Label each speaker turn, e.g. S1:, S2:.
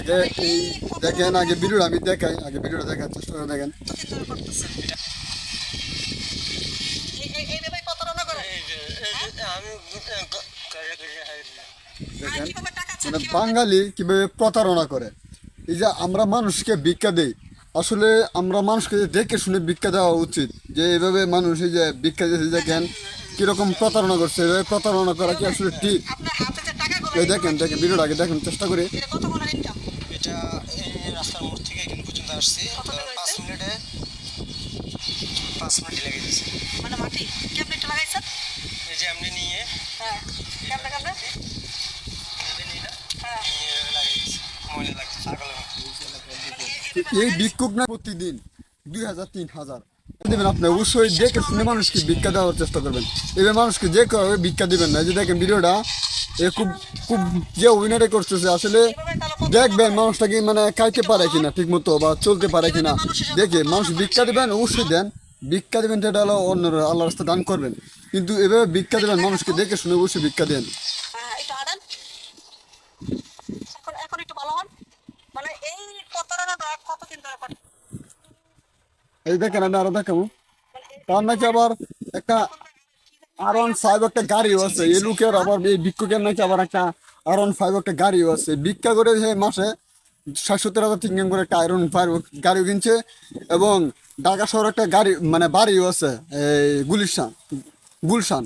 S1: আগে এই দেখেন, আগে ভিডিওটা আমি দেখাই, আগে ভিডিওটা দেখার চেষ্টা করে দেখেন। দেখেন মানে বাঙালি কিভাবে প্রতারণা করে। এই যে আমরা মানুষকে ভিক্ষা দেই, আসলে আমরা মানুষকে দেখে শুনে ভিক্ষা দেওয়া উচিত। যে এভাবে মানুষ এই যে ভিক্ষা দিয়েছে, দেখেন কিরকম প্রতারণা করছে। এভাবে প্রতারণা করা কি আসলে ঠিক? এই দেখেন দেখেন ভিডিওটা আগে দেখেন চেষ্টা করি।
S2: এটা এই রাস্তার মোড় থেকে এখানে পর্যন্ত আসছি 5 মিনিটে 5 মিনিট লেগে গেছে।
S3: মানে মাটি কেমনে একটু লাগাইছেন?
S2: এই যে এমনি নিয়ে
S3: হ্যাঁ কেমনে কেমনে? হ্যাঁ
S2: লাগিয়েছি, ময়লা লাগছে ছাগলের মতো।
S1: এই ভিক্ষুক না প্রতিদিন 2000 3000 দেবেন। আপনি অবশ্যই দেখে শুনে মানুষকে ভিক্ষা দেওয়ার চেষ্টা করবেন। এবার মানুষকে যে কারণে ভিক্ষা দিবেন না। এই যে দেখেন ভিডিওটা, এ খুব খুব যে অভিনয়টা করতেছে, আসলে দেখবেন মানুষটাকে মানে খাইতে পারে কিনা ঠিক মতো, বা চলতে পারে কিনা দেখে মানুষ ভিক্ষা দেবেন। অবশ্যই দেন, ভিক্ষা দেবেন সেটা হলো অন্য আল্লাহ রাস্তা দান করবেন, কিন্তু এভাবে ভিক্ষা দেবেন মানুষকে দেখে শুনে অবশ্যই ভিক্ষা দেন।
S3: হ্যাঁ একটু হাঁটেন, এখন এখন একটু ভালো হন। মানে এই প্রতারণাটা কতদিন ধরে করে?
S1: এই দেখেন আমি আরো দেখাবো, তার নাকি আবার একটা R15 একটা গাড়িও আছে এই লোকের, আবার এই ভিক্ষুকের নাকি আবার একটা R15 একটা গাড়িও আছে। ভিক্ষা করে সে মাসে 60-70 হাজার ইনকাম করে একটা R15 গাড়িও কিনছে, এবং ঢাকা শহরে একটা গাড়ি মানে বাড়িও আছে এই গুলশান।